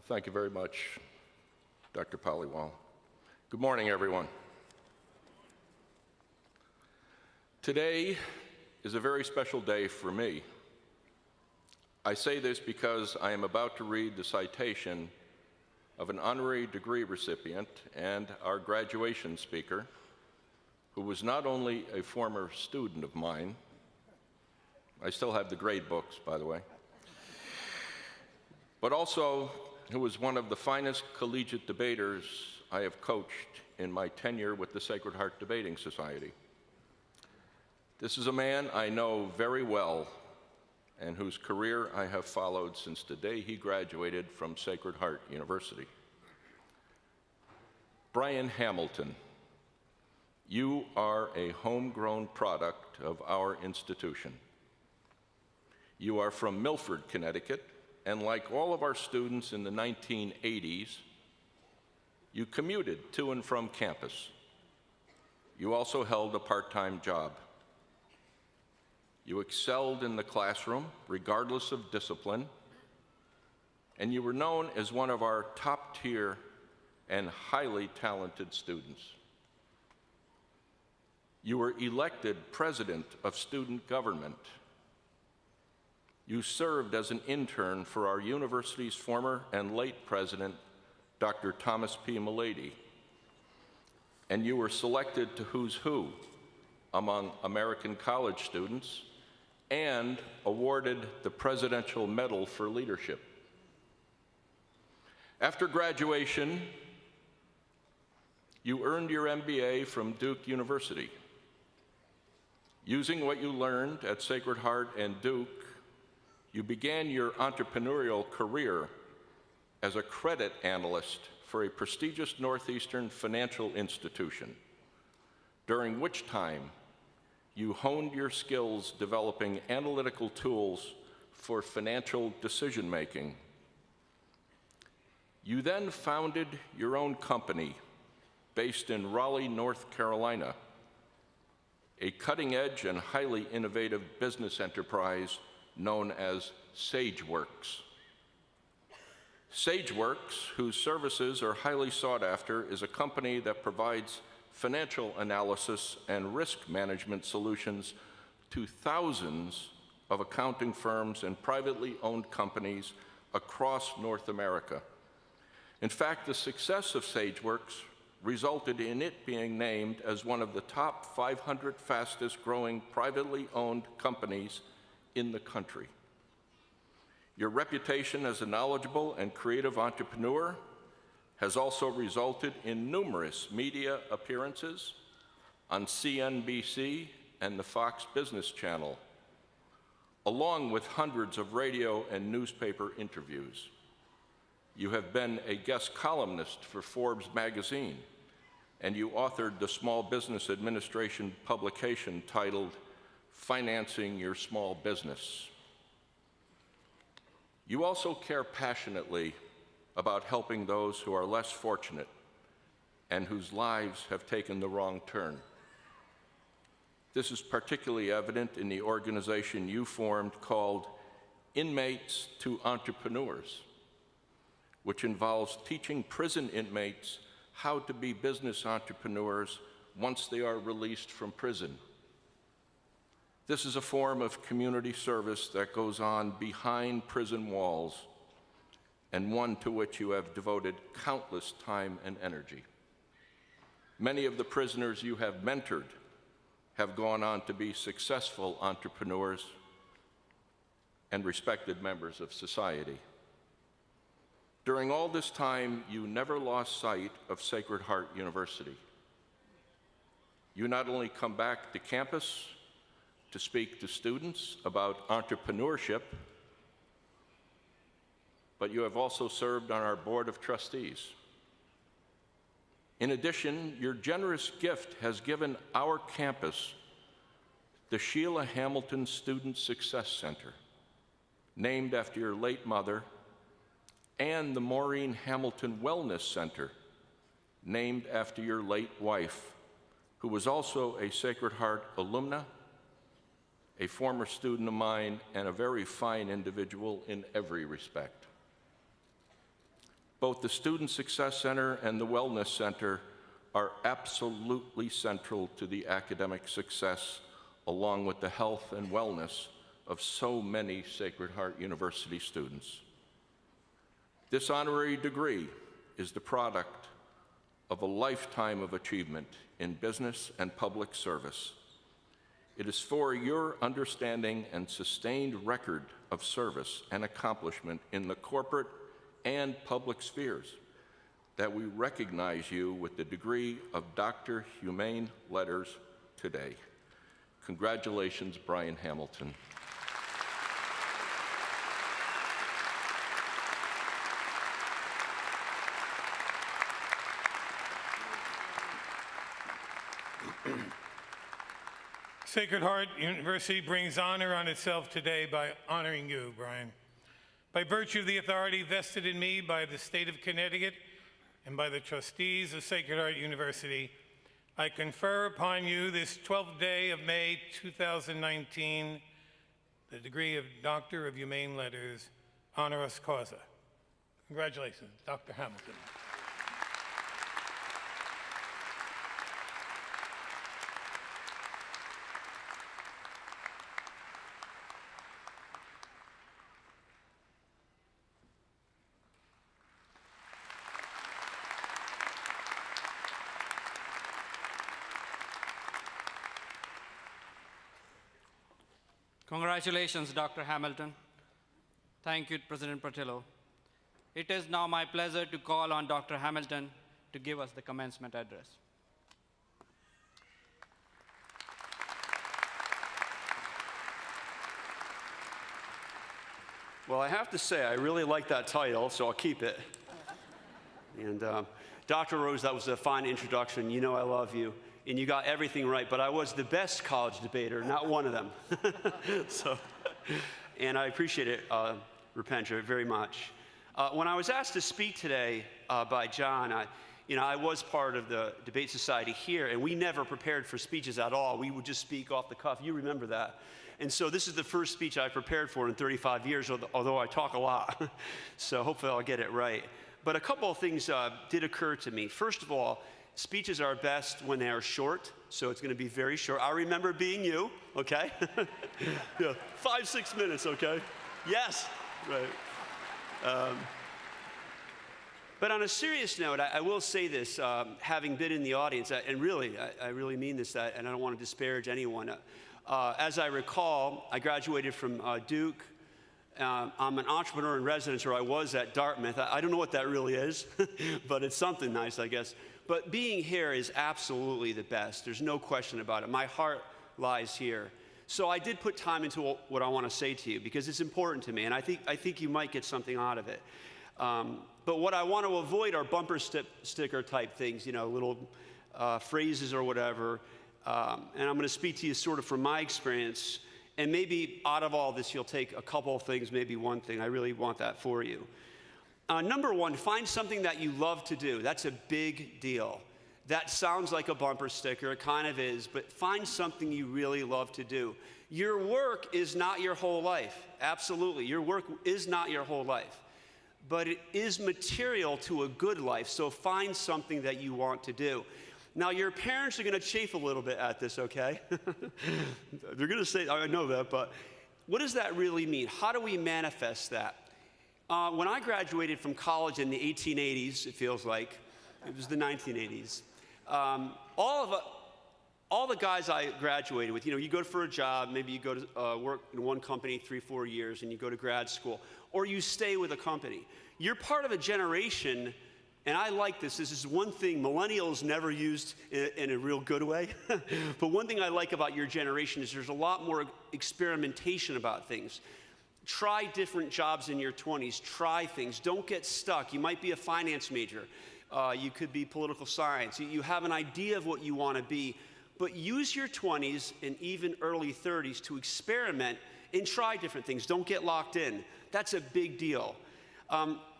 Thank you very much, Dr. Pollywall. Good morning, everyone. Today is a very special day for me. I say this because I am about to read the citation of an honorary degree recipient and our graduation speaker, who was not only a former student of mine, I still have the grade books, by the way, but also who was one of the finest collegiate debaters I have coached in my tenure with the Sacred Heart Debating Society. This is a man I know very well and whose career I have followed since the day he graduated from Sacred Heart University. Brian Hamilton, you are a homegrown product of our institution. You are from Milford, Connecticut, and like all of our students in the 1980s, you commuted to and from campus. You also held a part-time job. You excelled in the classroom, regardless of discipline, and you were known as one of our top-tier and highly talented students. You were elected president of student government. You served as an intern for our university's former and late president, Dr. Thomas P. Milady, and you were selected to Who's Who among American college students and awarded the Presidential Medal for Leadership. After graduation, you earned your MBA from Duke University. Using what you learned at Sacred Heart and Duke, you began your entrepreneurial career as a credit analyst for a prestigious Northeastern financial institution, during which time you honed your skills developing analytical tools for financial decision-making. You then founded your own company based in Raleigh, North Carolina, a cutting-edge and highly innovative business enterprise known as SageWorks. SageWorks, whose services are highly sought after, is a company that provides financial analysis and risk management solutions to thousands of accounting firms and privately owned companies across North America. In fact, the success of SageWorks resulted in it being named as one of the top 500 fastest growing privately owned companies in the country. Your reputation as a knowledgeable and creative entrepreneur has also resulted in numerous media appearances on CNBC and the Fox Business Channel, along with hundreds of radio and newspaper interviews. You have been a guest columnist for Forbes magazine, and you authored the Small Business Administration publication titled Financing Your Small Business. You also care passionately about helping those who are less fortunate and whose lives have taken the wrong turn. This is particularly evident in the organization you formed called Inmates to Entrepreneurs, which involves teaching prison inmates how to be business entrepreneurs once they are released from prison. This is a form of community service that goes on behind prison walls, and one to which you have devoted countless time and energy. Many of the prisoners you have mentored have gone on to be successful entrepreneurs and respected members of society. During all this time, you never lost sight of Sacred Heart University. You not only come back to campus to speak to students about entrepreneurship, but you have also served on our board of trustees. In addition, your generous gift has given our campus the Sheila Hamilton Student Success Center, named after your late mother, and the Maureen Hamilton Wellness Center, named after your late wife, who was also a Sacred Heart alumna, a former student of mine, and a very fine individual in every respect. Both the Student Success Center and the Wellness Center are absolutely central to the academic success, along with the health and wellness of so many Sacred Heart University students. This honorary degree is the product of a lifetime of achievement in business and public service. It is for your understanding and sustained record of service and accomplishment in the corporate and public spheres that we recognize you with the degree of Dr. Humane Letters today. Congratulations, Brian Hamilton. Sacred Heart University brings honor on itself today by honoring you, Brian. By virtue of the authority vested in me by the state of Connecticut and by the trustees of Sacred Heart University, I confer upon you this 12th day of May 2019 the degree of Doctor of Humane Letters, honoris causa. Congratulations, Dr. Hamilton. Congratulations, Dr. Hamilton. Thank you, President Portillo. It is now my pleasure to call on Dr. Hamilton to give us the commencement address. Well, I have to say, I really like that title, so I'll keep it. And Dr. Rose, that was a fine introduction. You know I love you. And you got everything right, but I was the best college debater, not one of them. And I appreciate it, Rupendra, very much. When I was asked to speak today by John, I was part of the debate society here, and we never prepared for speeches at all. We would just speak off the cuff. You remember that. And so this is the first speech I prepared for in 35 years, although I talk a lot. So hopefully I'll get it right. But a couple of things did occur to me. First of all, speeches are best when they are short, so it's going to be very short. I remember being you, okay? Yeah, 5-6 minutes, okay? Yes, right. But on a serious note, I will say this, having been in the audience, and really, I really mean this, and I don't want to disparage anyone. As I recall, I graduated from Duke. I'm an entrepreneur in residence, or I was at Dartmouth. I don't know what that really is, but it's something nice, I guess. But being here is absolutely the best. There's no question about it. My heart lies here. So I did put time into what I want to say to you because it's important to me, and I think you might get something out of it. But what I want to avoid are bumper sticker type things, little phrases or whatever. And I'm going to speak to you sort of from my experience. And maybe out of all this, you'll take a couple of things, maybe one thing. I really want that for you. Number one, find something that you love to do. That's a big deal. That sounds like a bumper sticker. It kind of is. But find something you really love to do. Your work is not your whole life. Absolutely. Your work is not your whole life. But it is material to a good life. So find something that you want to do. Now, your parents are going to chafe a little bit at this, okay? They're going to say, I know that, but what does that really mean? How do we manifest that? When I graduated from college in the 1880s, it feels like, it was the 1980s, all the guys I graduated with, you go for a job, maybe you go to work in one company 3-4 years, and you go to grad school, or you stay with a company. You're part of a generation. And I like this. This is one thing millennials never used in a real good way. But one thing I like about your generation is there's a lot more experimentation about things. Try different jobs in your 20s. Try things. Don't get stuck. You might be a finance major. You could be political science. You have an idea of what you want to be. But use your 20s and even early 30s to experiment and try different things. Don't get locked in. That's a big deal.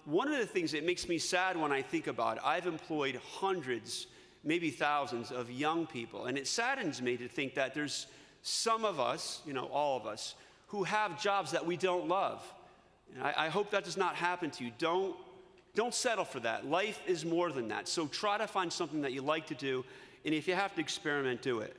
One of the things that makes me sad when I think about it, I've employed hundreds, maybe thousands of young people, and it saddens me to think that there's some of us, all of us, who have jobs that we don't love. And I hope that does not happen to you. Don't Don't settle for that. Life is more than that. So try to find something that you like to do, and if you have to experiment, do it.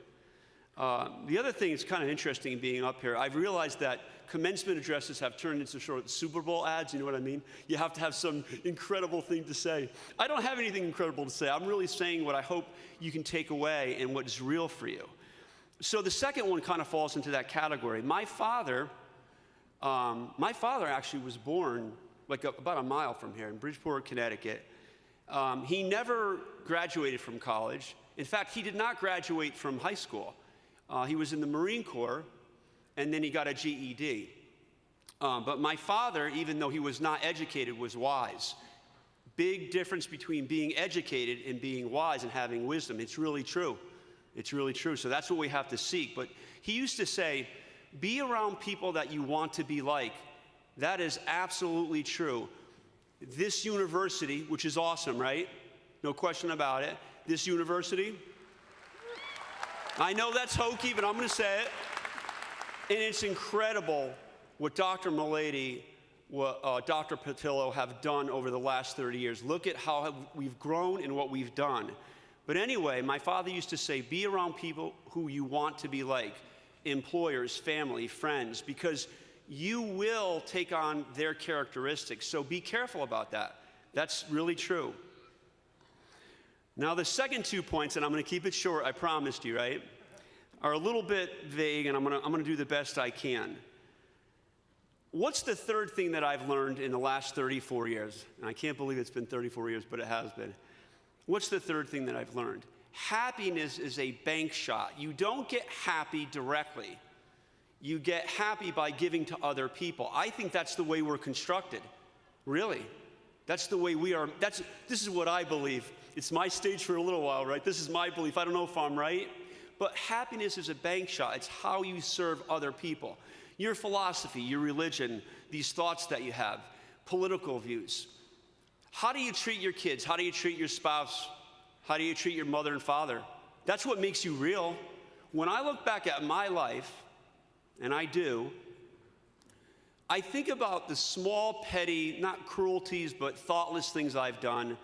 The other thing that's kind of interesting being up here, I've realized that commencement addresses have turned into sort of Super Bowl ads, you know what I mean? You have to have some incredible thing to say. I don't have anything incredible to say. I'm really saying what I hope you can take away and what is real for you. So the second one kind of falls into that category. My father actually was born like about a mile from here in Bridgeport, Connecticut. He never graduated from college. In fact, he did not graduate from high school. He was in the Marine Corps, and then he got a GED. But my father, even though he was not educated, was wise. Big difference between being educated and being wise and having wisdom. It's really true. It's really true. So that's what we have to seek. But he used to say, be around people that you want to be like. That is absolutely true. This university, which is awesome, right? No question about it. This university, I know that's hokey, but I'm going to say it. And it's incredible what Dr. Milady, what Dr. Patillo have done over the last 30 years. Look at how we've grown and what we've done. But anyway, my father used to say, be around people who you want to be like, employers, family, friends, because you will take on their characteristics. So be careful about that. That's really true. Now, the second 2 points, and I'm going to keep it short, I promised you, right, are a little bit vague, and I'm going to do the best I can. What's the third thing that I've learned in the last 34 years? And I can't believe it's been 34 years, but it has been. What's the third thing that I've learned? Happiness is a bank shot. You don't get happy directly. You get happy by giving to other people. I think that's the way we're constructed. Really. That's the way we are. This is what I believe. It's my stage for a little while, right? This is my belief. I don't know if I'm right. But happiness is a bank shot. It's how you serve other people. Your philosophy, your religion, these thoughts that you have, political views. How do you treat your kids? How do you treat your spouse? How do you treat your mother and father? That's what makes you real. When I look back at my life, and I do, I think about the small, petty, not cruelties, but thoughtless things I've done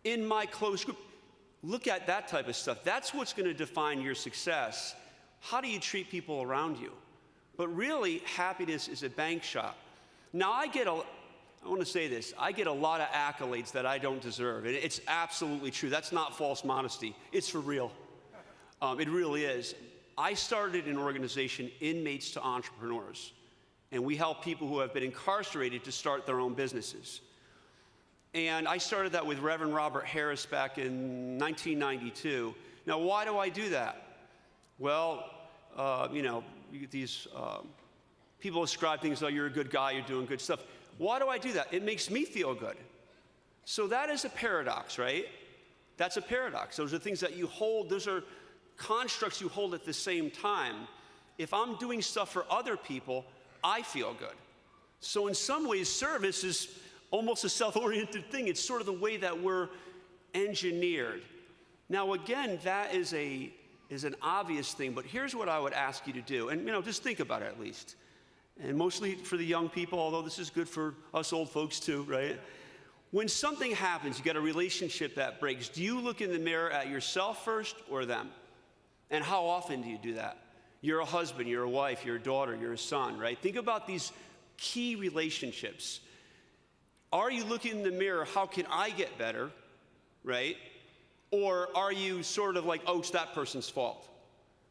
in my close group. Look at that type of stuff. That's what's going to define your success. How do you treat people around you? But really, happiness is a bank shot. Now, I want to say this. I get a lot of accolades that I don't deserve. And it's absolutely true. That's not false modesty. It's for real. It really is. I started an organization, Inmates to Entrepreneurs. And we help people who have been incarcerated to start their own businesses. And I started that with Reverend Robert Harris back in 1992. Now, why do I do that? Well, you get these people ascribe things like, you're a good guy, you're doing good stuff. Why do I do that? It makes me feel good. So that is a paradox, right? That's a paradox. Those are things that you hold, those are constructs you hold at the same time. If I'm doing stuff for other people, I feel good. So in some ways, service is almost a self-oriented thing. It's sort of the way that we're engineered. Now, again, that is an obvious thing, but here's what I would ask you to do. And, just think about it at least. And mostly for the young people, although this is good for us old folks too, right? When something happens, you got a relationship that breaks, do you look in the mirror at yourself first or them? And how often do you do that? You're a husband, you're a wife, you're a daughter, you're a son, right? Think about these key relationships. Are you looking in the mirror, how can I get better, right? Or are you sort of like, oh, it's that person's fault?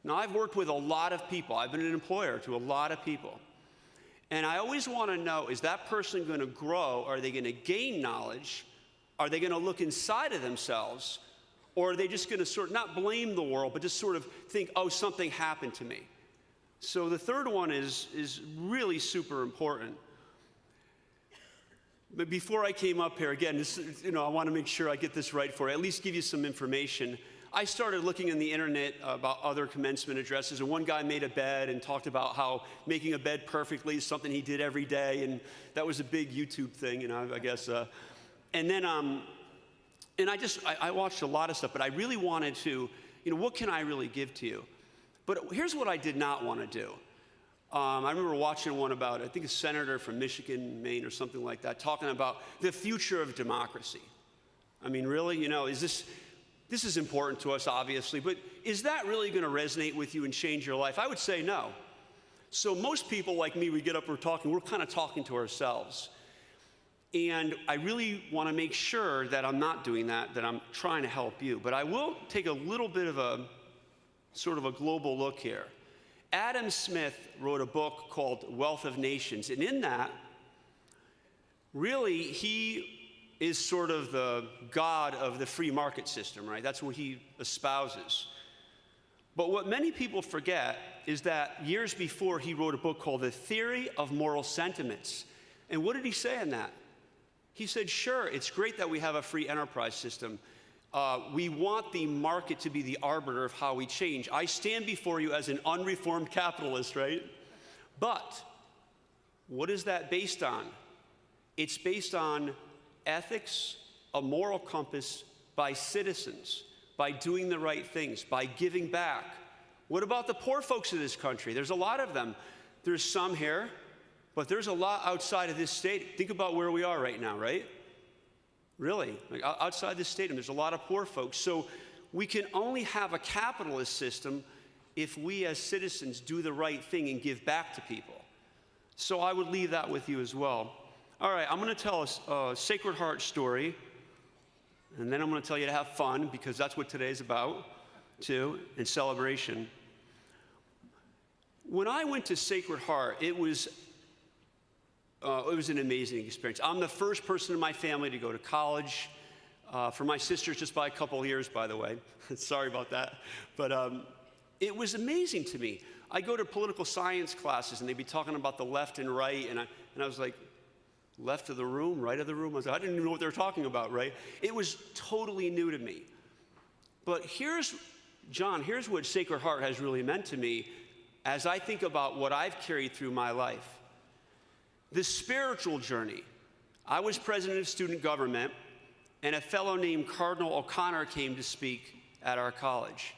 Now, I've worked with a lot of people. I've been an employer to a lot of people. And I always want to know, is that person going to grow? Are they going to gain knowledge? Are they going to look inside of themselves? Or are they just going to sort of not blame the world, but just sort of think, oh, something happened to me? So the third one is really super important. But before I came up here, again, I want to make sure I get this right for you, at least give you some information. I started looking on the internet about other commencement addresses, and one guy made a bed and talked about how making a bed perfectly is something he did every day, and that was a big YouTube thing, I guess. And then, and I watched a lot of stuff, but I really wanted to, what can I really give to you? But here's what I did not want to do. I remember watching one about, I think a senator from Michigan, Maine, or something like that, talking about the future of democracy. I mean, really, you know, this is important to us, obviously, but is that really going to resonate with you and change your life? I would say no. So most people like me, we get up, we're kind of talking to ourselves. And I really want to make sure that I'm not doing that I'm trying to help you. But I will take a little bit of a sort of a global look here. Adam Smith wrote a book called Wealth of Nations, and in that, really, he is sort of the god of the free market system, right? That's what he espouses. But what many people forget is that years before, he wrote a book called The Theory of Moral Sentiments. And what did he say in that? He said, sure, it's great that we have a free enterprise system. We want the market to be the arbiter of how we change. I stand before you as an unreformed capitalist, right? But what is that based on? It's based on ethics, a moral compass by citizens, by doing the right things, by giving back. What about the poor folks of this country? There's a lot of them. There's some here, but there's a lot outside of this state. Think about where we are right now, right? Really, like outside this stadium, there's a lot of poor folks. So we can only have a capitalist system if we as citizens do the right thing and give back to people. So I would leave that with you as well. All right, I'm going to tell a Sacred Heart story, and then I'm going to tell you to have fun, because that's what today's about, too, and celebration. When I went to Sacred Heart, it was an amazing experience. I'm the first person in my family to go to college. For my sisters, just by a couple of years, by the way. Sorry about that. But it was amazing to me. I go to political science classes, and they'd be talking about the left and right, and I was like, left of the room, right of the room? I didn't even know what they were talking about, right? It was totally new to me. But here's what Sacred Heart has really meant to me as I think about what I've carried through my life. The spiritual journey. I was president of student government, and a fellow named Cardinal O'Connor came to speak at our college.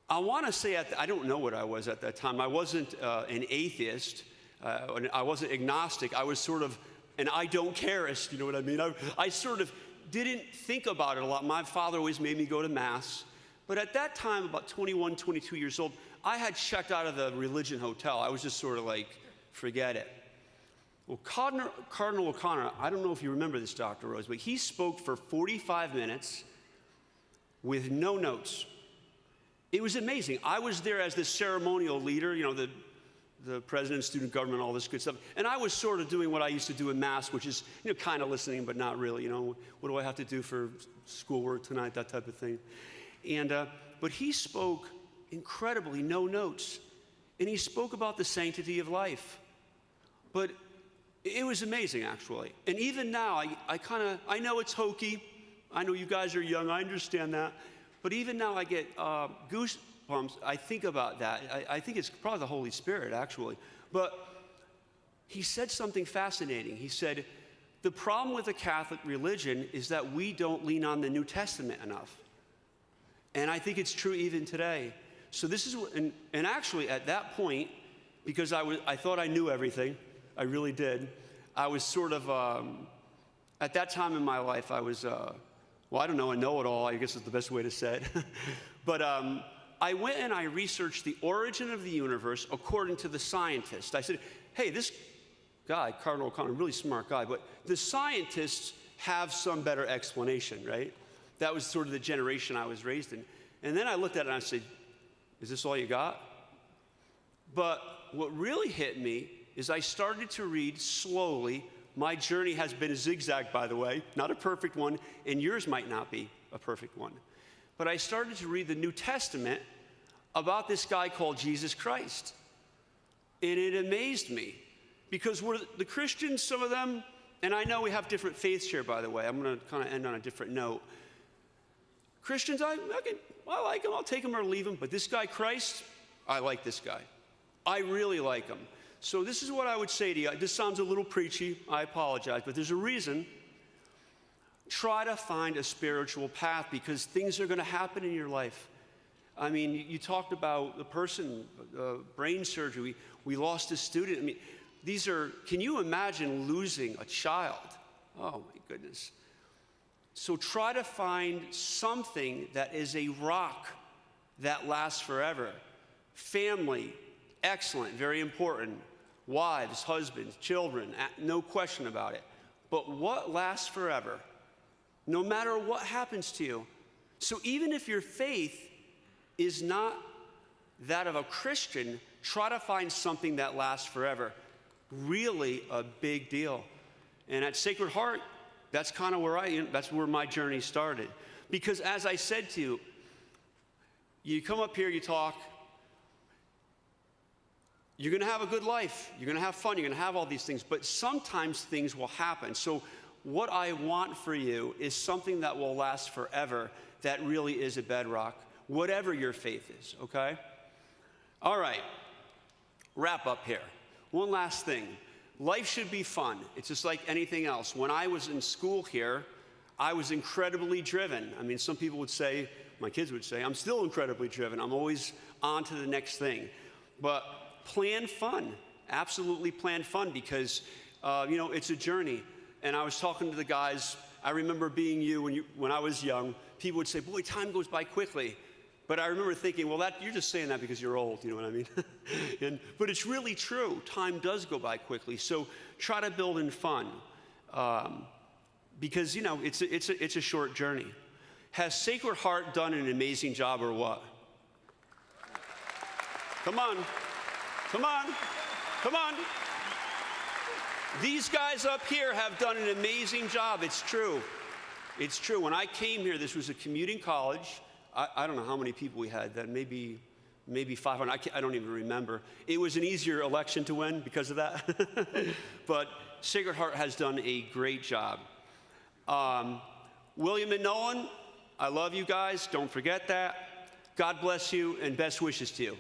I want to say, I don't know what I was at that time. I wasn't an atheist. I wasn't agnostic. I was sort of an I don't careist, you know what I mean? I sort of didn't think about it a lot. My father always made me go to Mass. But at that time, about 21, 22 years old, I had checked out of the religion hotel. I was just sort of like, forget it. Well, Cardinal O'Connor, I don't know if you remember this, Dr. Rose, but he spoke for 45 minutes with no notes. It was amazing. I was there as the ceremonial leader, you know, the president of student government, all this good stuff. And I was sort of doing what I used to do in Mass, which is, you know, kind of listening, but not really. You know, what do I have to do for schoolwork tonight, that type of thing. And, but he spoke incredibly, no notes. And he spoke about the sanctity of life. But it was amazing, actually. And even now, I know it's hokey. I know you guys are young. I understand that. But even now, I get goosebumps. I think about that. I think it's probably the Holy Spirit, actually. But he said something fascinating. He said, the problem with the Catholic religion is that we don't lean on the New Testament enough. And I think it's true even today. So this is, and actually at that point, because I thought I knew everything, I really did. I was sort of, at that time in my life, I was, well, I don't know, a know-it-all, I guess is the best way to say it. But I went and I researched the origin of the universe according to the scientists. I said, hey, this guy, Cardinal O'Connor, really smart guy, but the scientists have some better explanation, right? That was sort of the generation I was raised in. And then I looked at it and I said, is this all you got? But what really hit me is I started to read slowly. My journey has been a zigzag, by the way, not a perfect one, and yours might not be a perfect one. But I started to read the New Testament about this guy called Jesus Christ. And it amazed me, because we're the Christians, some of them, and I know we have different faiths here, by the way. I'm going to kind of end on a different note. Christians, I like him, I'll take him or leave him, but this guy, Christ, I like this guy. I really like him. So this is what I would say to you. This sounds a little preachy, I apologize, but there's a reason. Try to find a spiritual path, because things are going to happen in your life. I mean, you talked about the person, brain surgery. We lost a student. I mean, these are, can you imagine losing a child? Oh my goodness. So try to find something that is a rock that lasts forever. Family, excellent, very important. Wives, husbands, children, no question about it. But what lasts forever? No matter what happens to you. So even if your faith is not that of a Christian, try to find something that lasts forever. Really a big deal. And at Sacred Heart, that's kind of that's where my journey started. Because as I said to you, you come up here, you talk, you're going to have a good life, you're going to have fun, you're going to have all these things, but sometimes things will happen. So what I want for you is something that will last forever, that really is a bedrock, whatever your faith is, okay? All right, wrap up here. One last thing. Life should be fun. It's just like anything else. When I was in school here, I was incredibly driven. I mean, some people would say, my kids would say, I'm still incredibly driven. I'm always on to the next thing. But plan fun. Absolutely plan fun, because, you know, it's a journey. And I was talking to the guys. I remember being when I was young. People would say, boy, time goes by quickly. But I remember thinking, well, you're just saying that because you're old, you know what I mean? But it's really true. Time does go by quickly. So try to build in fun, because, you know, it's a short journey. Has Sacred Heart done an amazing job or what? Come on. Come on. Come on. These guys up here have done an amazing job. It's true. It's true. When I came here, this was a commuting college. I don't know how many people we had then, maybe 500. I don't even remember. It was an easier election to win because of that. But Sacred Heart has done a great job. William and Nolan, I love you guys. Don't forget that. God bless you, and best wishes to you.